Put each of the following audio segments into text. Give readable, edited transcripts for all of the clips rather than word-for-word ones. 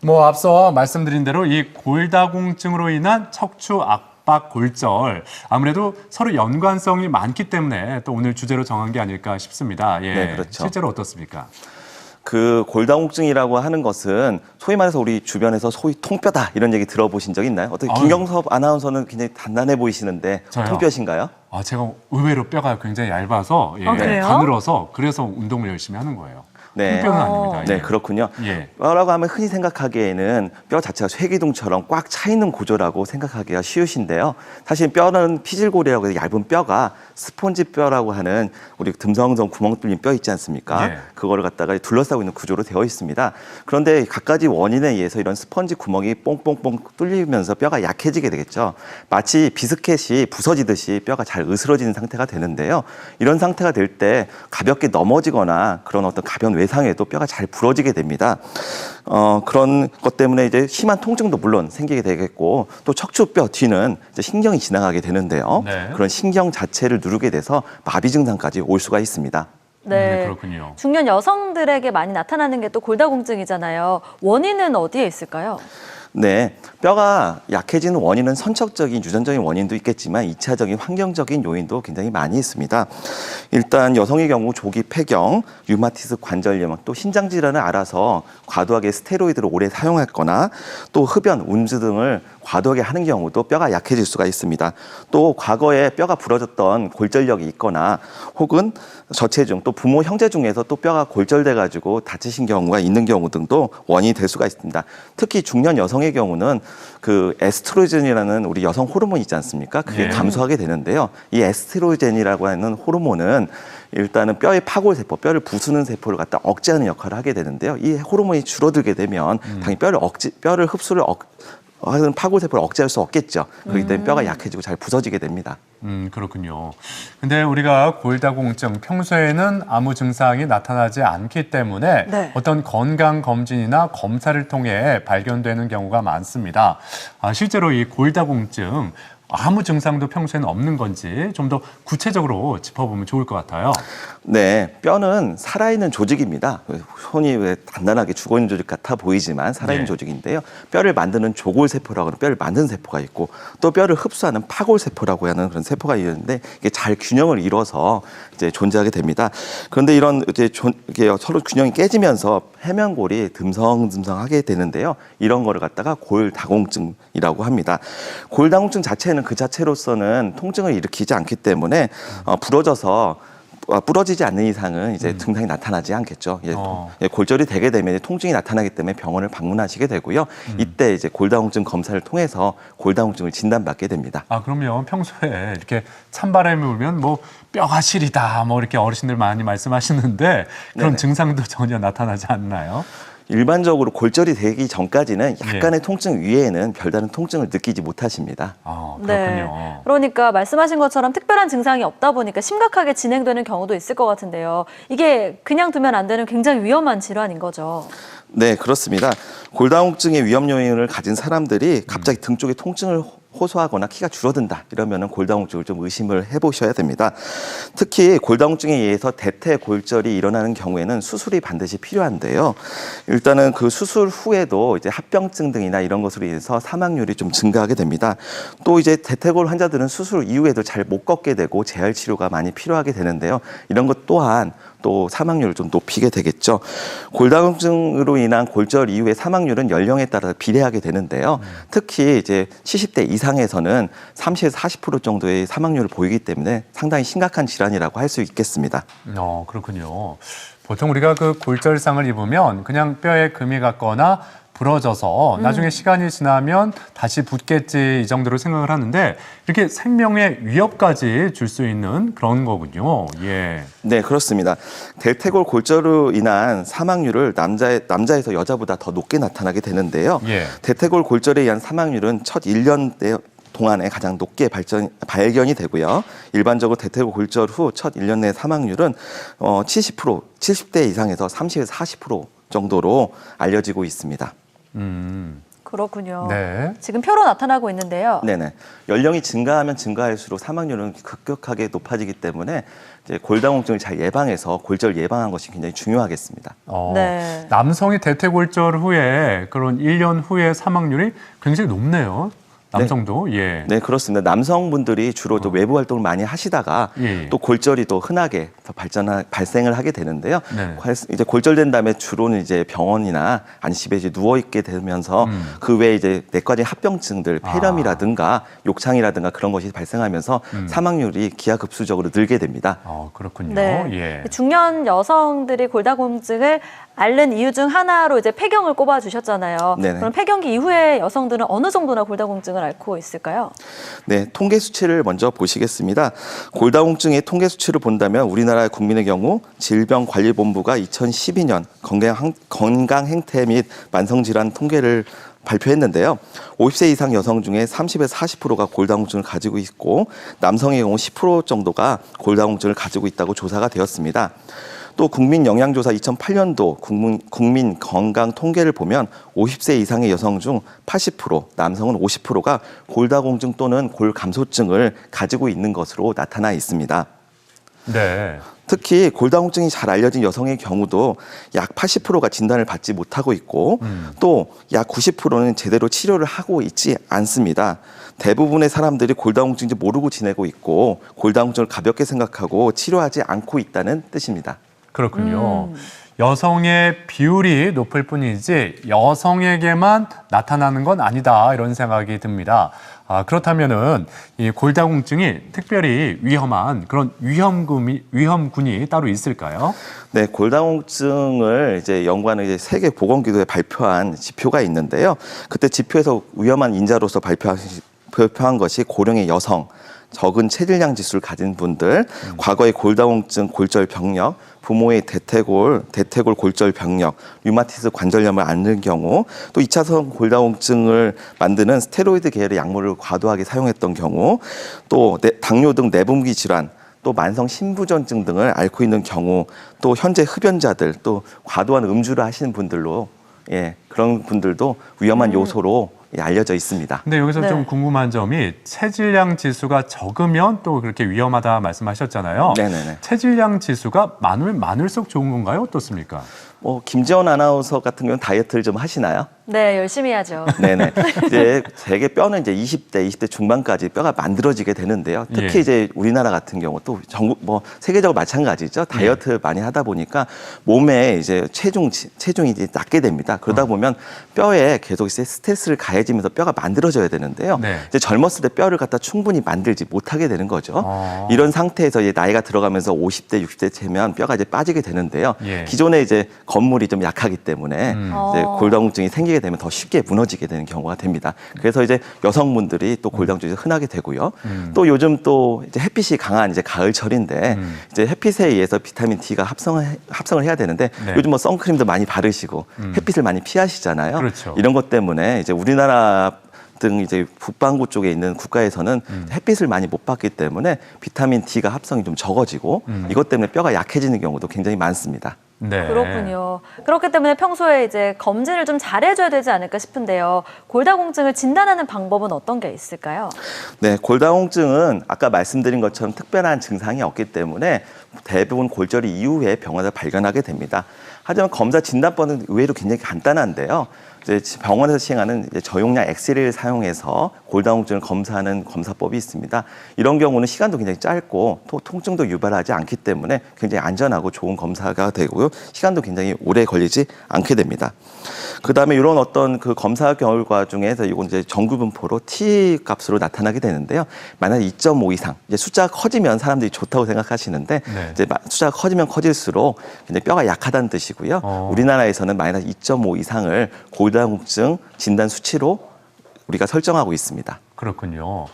뭐 앞서 말씀드린 대로 이 골다공증으로 인한 척추 압박 골절 아무래도 서로 연관성이 많기 때문에 또 오늘 주제로 정한 게 아닐까 싶습니다. 예, 네, 그렇죠. 실제로 어떻습니까? 그 골다공증이라고 하는 것은 소위 말해서 우리 주변에서 소위 통뼈다 이런 얘기 들어보신 적 있나요? 어떻게 김경섭 아나운서는 굉장히 단단해 보이시는데 저요? 통뼈신가요? 제가 의외로 뼈가 굉장히 얇아서 그래요? 가늘어서 그래서 운동을 열심히 하는 거예요. 네. 통뼈는 아닙니다. 네, 예. 그렇군요. 예. 뼈라고 하면 흔히 생각하기에는 뼈 자체가 쇠기둥처럼 꽉 차 있는 구조라고 생각하기가 쉬우신데요. 사실 뼈는 피질골이라고 해서 얇은 뼈가 스폰지 뼈라고 하는 우리 듬성듬성 구멍 뚫린 뼈 있지 않습니까? 예. 그거를 갖다가 둘러싸고 있는 구조로 되어 있습니다. 그런데 갖가지 원인에 의해서 이런 스펀지 구멍이 뽕뽕뽕 뚫리면서 뼈가 약해지게 되겠죠. 마치 비스켓이 부서지듯이 뼈가 잘 으스러지는 상태가 되는데요. 이런 상태가 될 때 가볍게 넘어지거나 그런 어떤 가벼운 외상에도 뼈가 잘 부러지게 됩니다. 그런 것 때문에 이제 심한 통증도 물론 생기게 되겠고 또 척추뼈 뒤는 이제 신경이 지나가게 되는데요. 네. 그런 신경 자체를 누르게 돼서 마비 증상까지 올 수가 있습니다. 네, 그렇군요. 중년 여성들에게 많이 나타나는 게 또 골다공증이잖아요. 원인은 어디에 있을까요? 네, 뼈가 약해지는 원인은 선천적인 유전적인 원인도 있겠지만 2차적인 환경적인 요인도 굉장히 많이 있습니다. 일단 여성의 경우 조기 폐경, 류마티스 관절염, 또 신장 질환을 알아서 과도하게 스테로이드를 오래 사용했거나 또 흡연, 운주 등을 과도하게 하는 경우도 뼈가 약해질 수가 있습니다. 또 과거에 뼈가 부러졌던 골절력이 있거나 혹은 저체중, 또 부모 형제 중에서 또 뼈가 골절돼 가지고 다치신 경우가 있는 경우 등도 원인이 될 수가 있습니다. 특히 중년 여성의 경우는 그 에스트로겐이라는 우리 여성 호르몬 있지 않습니까? 그게 예. 감소하게 되는데요. 이 에스트로겐이라고 하는 호르몬은 일단은 뼈의 파골 세포, 뼈를 부수는 세포를 갖다 억제하는 역할을 하게 되는데요. 이 호르몬이 줄어들게 되면 당연히 뼈를 흡수를 하는 파골 세포를 억제할 수 없겠죠. 그렇기 때문에 뼈가 약해지고 잘 부서지게 됩니다. 그렇군요. 근데 우리가 골다공증 평소에는 아무 증상이 나타나지 않기 때문에 네. 어떤 건강 검진이나 검사를 통해 발견되는 경우가 많습니다. 실제로 이 골다공증 아무 증상도 평소에는 없는 건지 좀 더 구체적으로 짚어보면 좋을 것 같아요. 네, 뼈는 살아있는 조직입니다. 손이 왜 단단하게 죽어있는 조직 같아 보이지만 살아있는 네. 조직인데요. 뼈를 만드는 조골세포라고 하는 뼈를 만드는 세포가 있고 또 뼈를 흡수하는 파골세포라고 하는 그런 세포가 있는데 이게 잘 균형을 이뤄서 이제 존재하게 됩니다. 그런데 이런 이게 서로 균형이 깨지면서 해면골이 듬성듬성하게 되는데요. 이런 거를 갖다가 골다공증이라고 합니다. 골다공증 자체는 그 자체로서는 통증을 일으키지 않기 때문에 부러지지 않는 이상은 이제 증상이 나타나지 않겠죠. 골절이 되게 되면 통증이 나타나기 때문에 병원을 방문하시게 되고요. 이때 이제 골다공증 검사를 통해서 골다공증을 진단받게 됩니다. 그러면 평소에 이렇게 찬바람이 불면 뭐 뼈가 시리다 뭐 이렇게 어르신들 많이 말씀하시는데 그런 네네. 증상도 전혀 나타나지 않나요? 일반적으로 골절이 되기 전까지는 약간의 통증 위에는 별다른 통증을 느끼지 못하십니다. 그렇군요. 네. 그러니까 말씀하신 것처럼 특별한 증상이 없다 보니까 심각하게 진행되는 경우도 있을 것 같은데요. 이게 그냥 두면 안 되는 굉장히 위험한 질환인 거죠. 네, 그렇습니다. 골다공증의 위험 요인을 가진 사람들이 갑자기 등 쪽에 통증을 호소하거나 키가 줄어든다 이러면은 골다공증을 좀 의심을 해보셔야 됩니다. 특히 골다공증에 의해서 대퇴골절이 일어나는 경우에는 수술이 반드시 필요한데요. 일단은 그 수술 후에도 이제 합병증 등이나 이런 것으로 인해서 사망률이 좀 증가하게 됩니다. 또 이제 대퇴골 환자들은 수술 이후에도 잘 못 걷게 되고 재활 치료가 많이 필요하게 되는데요. 이런 것 또한 또 사망률을 좀 높이게 되겠죠. 골다공증으로 인한 골절 이후의 사망률은 연령에 따라 비례하게 되는데요. 특히 이제 70대 이상에서는 30에서 40% 정도의 사망률을 보이기 때문에 상당히 심각한 질환이라고 할 수 있겠습니다. 그렇군요. 보통 우리가 그 골절상을 입으면 그냥 뼈에 금이 갔거나 부러져서 나중에 시간이 지나면 다시 붙겠지 이 정도로 생각을 하는데 이렇게 생명의 위협까지 줄 수 있는 그런 거군요. 예. 네, 그렇습니다. 대퇴골 골절로 인한 사망률을 남자에서 여자보다 더 높게 나타나게 되는데요. 예. 대퇴골 골절에 의한 사망률은 첫 1년 동안에 가장 높게 발견이 되고요. 일반적으로 대퇴골 골절 후 첫 1년 내 사망률은 70대 이상에서 30에서 40% 정도로 알려지고 있습니다. 그렇군요. 네. 지금 표로 나타나고 있는데요. 네네. 연령이 증가하면 증가할수록 사망률은 급격하게 높아지기 때문에 이제 골다공증을 잘 예방해서 골절 예방하는 것이 굉장히 중요하겠습니다. 네. 남성이 대퇴골절 후에 그런 1년 후에 사망률이 굉장히 높네요. 남성도 예. 네, 그렇습니다. 남성분들이 주로 또 외부 활동을 많이 하시다가 예. 또 골절이 또 흔하게 더 발생을 하게 되는데요. 네. 이제 골절된 다음에 주로는 이제 병원이나 아니 집에 이제 누워 있게 되면서 그 외에 이제 내과적인 합병증들, 폐렴이라든가 욕창이라든가 그런 것이 발생하면서 사망률이 기하급수적으로 늘게 됩니다. 그렇군요. 네. 예. 중년 여성들이 골다공증을 앓는 이유 중 하나로 이제 폐경을 꼽아 주셨잖아요. 네네. 그럼 폐경기 이후에 여성들은 어느 정도나 골다공증을 앓고 있을까요? 네, 통계 수치를 먼저 보시겠습니다. 골다공증의 통계 수치를 본다면 우리나라 국민의 경우 질병관리본부가 2012년 건강 행태 및 만성질환 통계를 발표했는데요. 50세 이상 여성 중에 30에서 40%가 골다공증을 가지고 있고 남성의 경우 10% 정도가 골다공증을 가지고 있다고 조사가 되었습니다. 또 국민영양조사 2008년도 국민 건강 통계를 보면 50세 이상의 여성 중 80%, 남성은 50%가 골다공증 또는 골감소증을 가지고 있는 것으로 나타나 있습니다. 네. 특히 골다공증이 잘 알려진 여성의 경우도 약 80%가 진단을 받지 못하고 있고 또 약 90%는 제대로 치료를 하고 있지 않습니다. 대부분의 사람들이 골다공증인지 모르고 지내고 있고 골다공증을 가볍게 생각하고 치료하지 않고 있다는 뜻입니다. 그렇군요. 여성의 비율이 높을 뿐이지 여성에게만 나타나는 건 아니다 이런 생각이 듭니다. 그렇다면은 이 골다공증이 특별히 위험한 그런 위험군이 따로 있을까요? 네, 골다공증을 이제 연구하는 이제 세계보건기구에 발표한 지표가 있는데요. 그때 지표에서 위험한 인자로서 발표한 것이 고령의 여성, 적은 체질량 지수를 가진 분들, 과거의 골다공증, 골절 병력, 부모의 대퇴골 골절 병력, 류마티스 관절염을 앓는 경우, 또 2차선 골다공증을 만드는 스테로이드 계열의 약물을 과도하게 사용했던 경우, 또 당뇨 등 내분비 질환, 또 만성 신부전증 등을 앓고 있는 경우, 또 현재 흡연자들, 또 과도한 음주를 하시는 분들로 그런 분들도 위험한 요소로 알려져 있습니다. 근데 여기서 네. 좀 궁금한 점이 체질량 지수가 적으면 또 그렇게 위험하다 말씀하셨잖아요. 네네네. 체질량 지수가 많으면 많을수록 좋은 건가요? 어떻습니까? 김지원 아나운서 같은 경우는 다이어트를 좀 하시나요? 네, 열심히 하죠. 네네. 이제 되게 뼈는 이제 20대 중반까지 뼈가 만들어지게 되는데요. 특히 예. 이제 우리나라 같은 경우 또 전국 세계적으로 마찬가지죠. 다이어트 많이 하다 보니까 몸에 이제 체중이 이제 낮게 됩니다. 그러다 보면 뼈에 계속 이제 스트레스를 가해지면서 뼈가 만들어져야 되는데요. 네. 이제 젊었을 때 뼈를 갖다 충분히 만들지 못하게 되는 거죠. 이런 상태에서 이제 나이가 들어가면서 50대, 60대 되면 뼈가 이제 빠지게 되는데요. 예. 기존에 이제 건물이 좀 약하기 때문에 이제 골다공증이 생기게 되면 더 쉽게 무너지게 되는 경우가 됩니다. 그래서 이제 여성분들이 또 골다공증이 흔하게 되고요. 또 요즘 또 이제 햇빛이 강한 이제 가을철인데 이제 햇빛에 의해서 비타민 D가 합성을 해야 되는데 네. 요즘 선크림도 많이 바르시고 햇빛을 많이 피하시잖아요. 그렇죠. 이런 것 때문에 이제 우리나라 등 이제 북반구 쪽에 있는 국가에서는 햇빛을 많이 못 받기 때문에 비타민 D가 합성이 좀 적어지고 이것 때문에 뼈가 약해지는 경우도 굉장히 많습니다. 네. 그렇군요. 그렇기 때문에 평소에 이제 검진을 좀 잘해줘야 되지 않을까 싶은데요. 골다공증을 진단하는 방법은 어떤 게 있을까요? 네, 골다공증은 아까 말씀드린 것처럼 특별한 증상이 없기 때문에 대부분 골절 이후에 병원에서 발견하게 됩니다. 하지만 검사 진단법은 의외로 굉장히 간단한데요. 이제 병원에서 시행하는 이제 저용량 엑스레이를 사용해서 골다공증을 검사하는 검사법이 있습니다. 이런 경우는 시간도 굉장히 짧고 또 통증도 유발하지 않기 때문에 굉장히 안전하고 좋은 검사가 되고요. 시간도 굉장히 오래 걸리지 않게 됩니다. 그다음에 이런 어떤 그 검사 결과 중에서 이건 이제 정구분포로 T 값으로 나타나게 되는데요. 만약 2.5 이상, 이제 숫자가 커지면 사람들이 좋다고 생각하시는데 네. 이제 숫자가 커지면 커질수록 이제 뼈가 약하다는 뜻이고요. 우리나라에서는 마이너스 2.5 이상을 골다공증 진단 수치로 우리가 설정하고 있습니다. 그렇군요.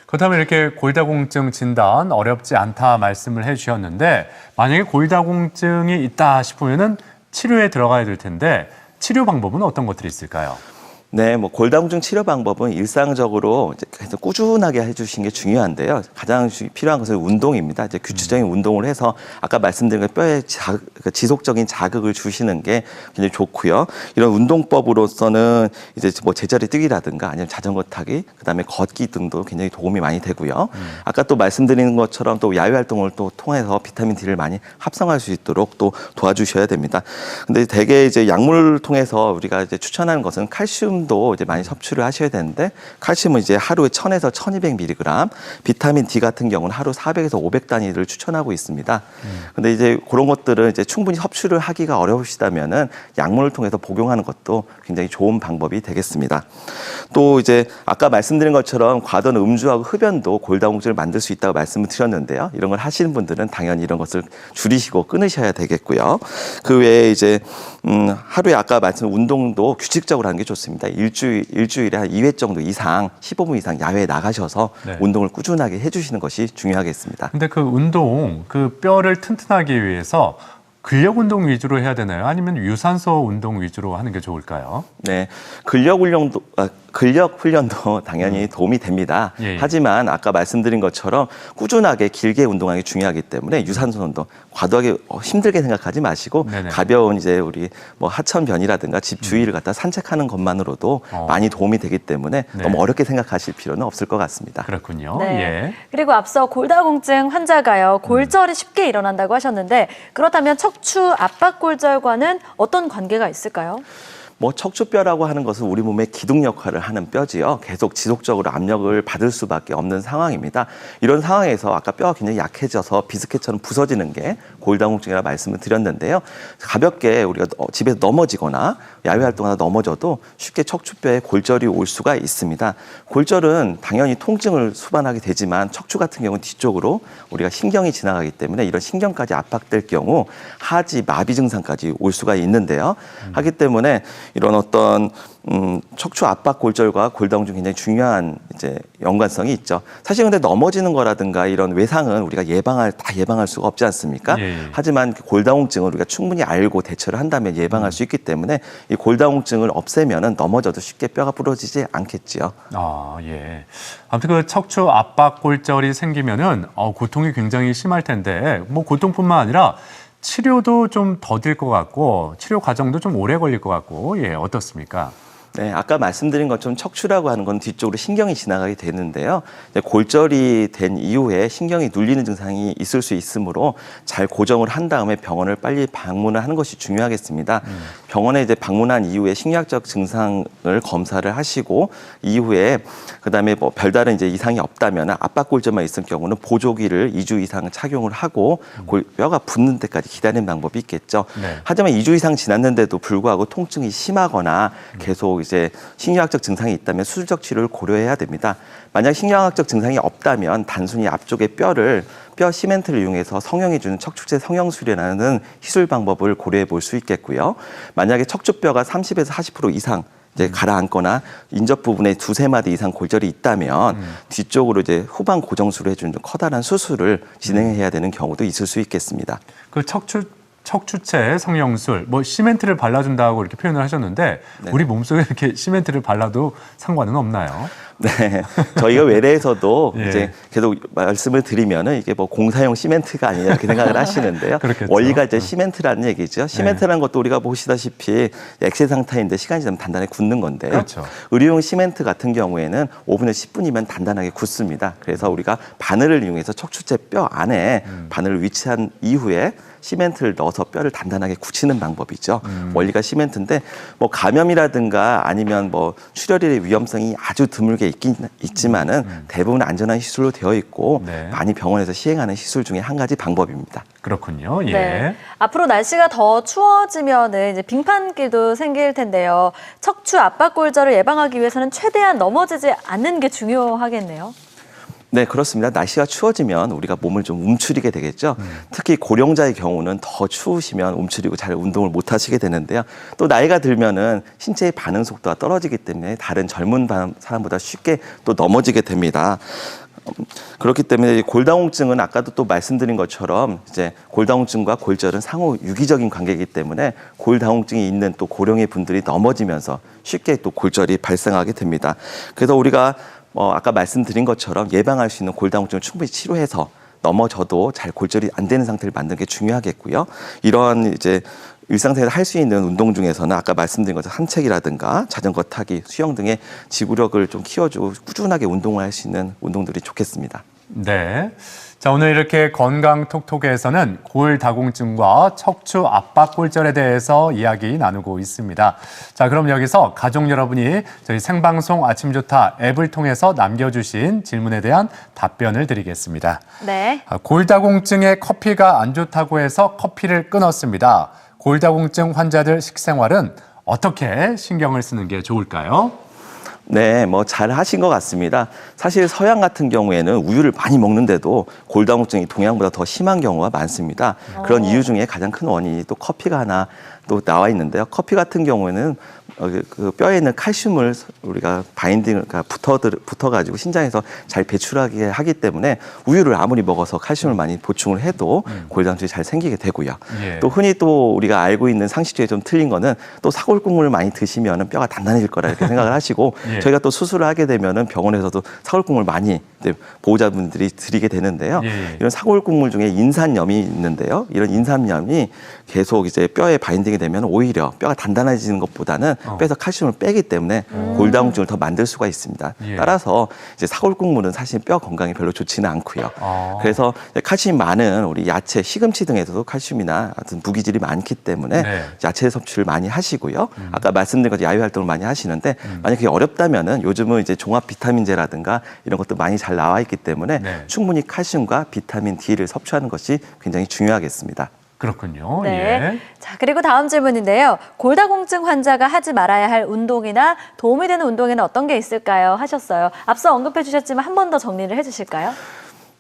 그렇다면 이렇게 골다공증 진단 어렵지 않다 말씀을 해주셨는데 만약에 골다공증이 있다 싶으면은 치료에 들어가야 될 텐데 치료 방법은 어떤 것들이 있을까요? 네, 뭐 골다공증 치료 방법은 일상적으로 이제 계속 꾸준하게 해주시는 게 중요한데요. 가장 필요한 것은 운동입니다. 이제 규칙적인 운동을 해서 아까 말씀드린 그 뼈에 지속적인 자극을 주시는 게 굉장히 좋고요. 이런 운동법으로서는 이제 뭐 제자리 뛰기라든가 아니면 자전거 타기, 그다음에 걷기 등도 굉장히 도움이 많이 되고요. 아까 또 말씀드리는 것처럼 또 야외 활동을 또 통해서 비타민 D를 많이 합성할 수 있도록 또 도와주셔야 됩니다. 근데 대개 이제 약물을 통해서 우리가 이제 추천하는 것은 칼슘도 이제 많이 섭취를 하셔야 되는데 칼슘은 이제 하루에 1000에서 1200mg, 비타민 D 같은 경우는 하루 400에서 500 단위를 추천하고 있습니다. 근데 이제 그런 것들을 이제 충분히 섭취를 하기가 어려우시다면은 약물을 통해서 복용하는 것도 굉장히 좋은 방법이 되겠습니다. 또 이제 아까 말씀드린 것처럼 과도한 음주하고 흡연도 골다공증을 만들 수 있다고 말씀을 드렸는데요. 이런 걸 하시는 분들은 당연히 이런 것을 줄이시고 끊으셔야 되겠고요. 그 외에 이제 하루에 아까 말씀드린 운동도 규칙적으로 하는 게 좋습니다. 일주일에 한 2회 정도 이상, 15분 이상 야외에 나가셔서 네. 운동을 꾸준하게 해주시는 것이 중요하겠습니다. 근데 그 운동, 그 뼈를 튼튼하기 위해서 근력 운동 위주로 해야 되나요? 아니면 유산소 운동 위주로 하는 게 좋을까요? 네, 근력 훈련도 당연히 도움이 됩니다. 예, 예. 하지만 아까 말씀드린 것처럼 꾸준하게 길게 운동하는 게 중요하기 때문에 유산소 운동 과도하게 힘들게 생각하지 마시고 네네. 가벼운 이제 우리 뭐 하천변이라든가 집 주위를 갖다 산책하는 것만으로도 많이 도움이 되기 때문에 네. 너무 어렵게 생각하실 필요는 없을 것 같습니다. 그렇군요. 네. 예. 그리고 앞서 골다공증 환자가요, 골절이 쉽게 일어난다고 하셨는데 그렇다면 척추 압박골절과는 어떤 관계가 있을까요? 뭐 척추뼈라고 하는 것은 우리 몸의 기둥 역할을 하는 뼈지요. 계속 지속적으로 압력을 받을 수밖에 없는 상황입니다. 이런 상황에서 아까 뼈가 굉장히 약해져서 비스켓처럼 부서지는 게 골다공증이라 말씀을 드렸는데요. 가볍게 우리가 집에서 넘어지거나 야외 활동하다 넘어져도 쉽게 척추뼈에 골절이 올 수가 있습니다. 골절은 당연히 통증을 수반하게 되지만 척추 같은 경우는 뒤쪽으로 우리가 신경이 지나가기 때문에 이런 신경까지 압박될 경우 하지 마비 증상까지 올 수가 있는데요. 하기 때문에 이런 어떤 척추 압박 골절과 골다공증 굉장히 중요한 이제 연관성이 있죠. 사실 근데 넘어지는 거라든가 이런 외상은 우리가 예방할 수가 없지 않습니까? 예. 하지만 골다공증을 우리가 충분히 알고 대처를 한다면 예방할 수 있기 때문에 이 골다공증을 없애면은 넘어져도 쉽게 뼈가 부러지지 않겠지요. 아, 예. 아무튼 그 척추 압박 골절이 생기면은 고통이 굉장히 심할 텐데 뭐 고통뿐만 아니라 치료도 좀 더딜 것 같고 치료 과정도 좀 오래 걸릴 것 같고 예, 어떻습니까? 네, 아까 말씀드린 것처럼 척추라고 하는 건 뒤쪽으로 신경이 지나가게 되는데요. 이제 골절이 된 이후에 신경이 눌리는 증상이 있을 수 있으므로 잘 고정을 한 다음에 병원을 빨리 방문을 하는 것이 중요하겠습니다. 병원에 이제 방문한 이후에 심리학적 증상을 검사를 하시고 이후에 그다음에 뭐 별다른 이제 이상이 없다면 압박 골절만 있을 경우는 보조기를 2주 이상 착용을 하고 뼈가 붓는 데까지 기다리는 방법이 있겠죠. 네. 하지만 2주 이상 지났는데도 불구하고 통증이 심하거나 계속 이제 신경학적 증상이 있다면 수술적 치료를 고려해야 됩니다. 만약 신경학적 증상이 없다면 단순히 앞쪽의 뼈 시멘트를 이용해서 성형해주는 척추체 성형술이라는 시술 방법을 고려해 볼 수 있겠고요. 만약에 척추뼈가 30에서 40% 이상 이제 가라앉거나 인접 부분에 2-3마디 이상 골절이 있다면 뒤쪽으로 이제 후방 고정술을 해주는 커다란 수술을 진행해야 되는 경우도 있을 수 있겠습니다. 그 척추체 성형술, 뭐 시멘트를 발라준다고 이렇게 표현을 하셨는데 네. 우리 몸속에 이렇게 시멘트를 발라도 상관은 없나요? 네, 저희가 외래에서도 예. 이제 계속 말씀을 드리면은 이게 뭐 공사용 시멘트가 아니냐 이렇게 생각을 하시는데요. 그렇겠죠. 원리가 이제 시멘트라는 얘기죠. 시멘트라는 것도 우리가 보시다시피 액체 상태인데 시간이 지나면 단단히 굳는 건데요. 그렇죠. 의료용 시멘트 같은 경우에는 5분에서 10분이면 단단하게 굳습니다. 그래서 우리가 바늘을 이용해서 척추체 뼈 안에 바늘을 위치한 이후에 시멘트를 넣어서 뼈를 단단하게 굳히는 방법이죠. 원리가 시멘트인데 뭐 감염이라든가 아니면 뭐 출혈의 위험성이 아주 드물게 있지만은 대부분 안전한 시술로 되어 있고 네. 많이 병원에서 시행하는 시술 중에 한 가지 방법입니다. 그렇군요. 예. 네. 앞으로 날씨가 더 추워지면은 이제 빙판길도 생길 텐데요. 척추 압박 골절을 예방하기 위해서는 최대한 넘어지지 않는 게 중요하겠네요. 네, 그렇습니다. 날씨가 추워지면 우리가 몸을 좀 움츠리게 되겠죠. 특히 고령자의 경우는 더 추우시면 움츠리고 잘 운동을 못 하시게 되는데요. 또 나이가 들면은 신체의 반응 속도가 떨어지기 때문에 다른 젊은 사람보다 쉽게 또 넘어지게 됩니다. 그렇기 때문에 이 골다공증은 아까도 또 말씀드린 것처럼 이제 골다공증과 골절은 상호 유기적인 관계이기 때문에 골다공증이 있는 또 고령의 분들이 넘어지면서 쉽게 또 골절이 발생하게 됩니다. 그래서 우리가 아까 말씀드린 것처럼 예방할 수 있는 골다공증을 충분히 치료해서 넘어져도 잘 골절이 안 되는 상태를 만드는 게 중요하겠고요. 이러한 이제 일상생활에서 할 수 있는 운동 중에서는 아까 말씀드린 것처럼 산책이라든가 자전거 타기, 수영 등의 지구력을 좀 키워주고 꾸준하게 운동을 할 수 있는 운동들이 좋겠습니다. 네. 자, 오늘 이렇게 건강 톡톡에서는 골다공증과 척추 압박 골절에 대해서 이야기 나누고 있습니다. 자, 그럼 여기서 가족 여러분이 저희 생방송 아침 좋다 앱을 통해서 남겨주신 질문에 대한 답변을 드리겠습니다. 네. 골다공증에 커피가 안 좋다고 해서 커피를 끊었습니다. 골다공증 환자들 식생활은 어떻게 신경을 쓰는 게 좋을까요? 네, 잘 하신 것 같습니다. 사실 서양 같은 경우에는 우유를 많이 먹는데도 골다공증이 동양보다 더 심한 경우가 많습니다. 그런 이유 중에 가장 큰 원인이 또 커피가 하나 또 나와 있는데요. 커피 같은 경우에는 그 뼈에 있는 칼슘을 우리가 바인딩을 붙어가지고 신장에서 잘 배출하게 하기 때문에 우유를 아무리 먹어서 칼슘을 많이 보충을 해도 골다공증이 잘 생기게 되고요. 예. 또 흔히 또 우리가 알고 있는 상식 중에 좀 틀린 거는 또 사골국물을 많이 드시면 뼈가 단단해질 거라 이렇게 생각을 하시고 예. 저희가 또 수술을 하게 되면은 병원에서도 사골국물 많이 이제 보호자분들이 드리게 되는데요. 예. 이런 사골국물 중에 인산염이 있는데요. 이런 인산염이 계속 이제 뼈에 바인딩이 되면 오히려 뼈가 단단해지는 것보다는 뼈에서 칼슘을 빼기 때문에 골다공증을 더 만들 수가 있습니다. 예. 따라서 이제 사골국물은 사실 뼈 건강에 별로 좋지는 않고요. 그래서 칼슘이 많은 우리 야채, 시금치 등에서도 칼슘이나 같은 무기질이 많기 때문에 네. 야채 섭취를 많이 하시고요. 아까 말씀드린 것처럼 야외 활동을 많이 하시는데 만약 그게 어렵다면은 요즘은 이제 종합 비타민제라든가 이런 것도 많이 잘 나와 있기 때문에 네. 충분히 칼슘과 비타민 D를 섭취하는 것이 굉장히 중요하겠습니다. 그렇군요. 네. 예. 자, 그리고 다음 질문인데요. 골다공증 환자가 하지 말아야 할 운동이나 도움이 되는 운동에는 어떤 게 있을까요? 하셨어요. 앞서 언급해 주셨지만 한 번 더 정리를 해 주실까요?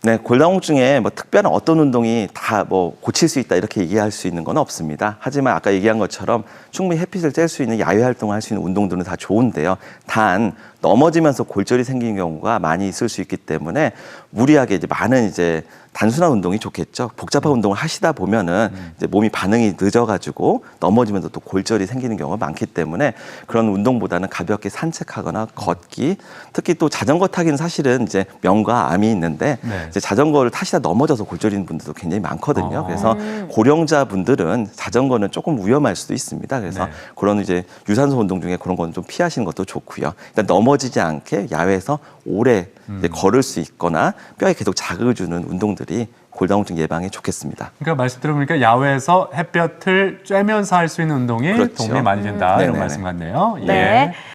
네, 골다공증에 특별한 어떤 운동이 다 고칠 수 있다 이렇게 얘기할 수 있는 건 없습니다. 하지만 아까 얘기한 것처럼 충분히 햇빛을 쬐을 수 있는 야외 활동을 할 수 있는 운동들은 다 좋은데요. 단 넘어지면서 골절이 생기는 경우가 많이 있을 수 있기 때문에 무리하게 이제 많은 이제 단순한 운동이 좋겠죠. 복잡한 운동을 하시다 보면은 이제 몸이 반응이 늦어가지고 넘어지면서 또 골절이 생기는 경우가 많기 때문에 그런 운동보다는 가볍게 산책하거나 걷기, 특히 또 자전거 타기는 사실은 이제 명과 암이 있는데 네. 이제 자전거를 타시다 넘어져서 골절인 분들도 굉장히 많거든요. 그래서 고령자 분들은 자전거는 조금 위험할 수도 있습니다. 그래서 네. 그런 이제 유산소 운동 중에 그런 건 좀 피하시는 것도 좋고요. 일단 넘어지지 않게 야외에서 오래 이제 걸을 수 있거나 뼈에 계속 자극을 주는 운동들이 골다공증 예방에 좋겠습니다. 그러니까 말씀 들어보니까 야외에서 햇볕을 쬐면서 할 수 있는 운동이 그렇죠. 도움이 많이 된다 이런 네네네. 말씀 같네요. 네.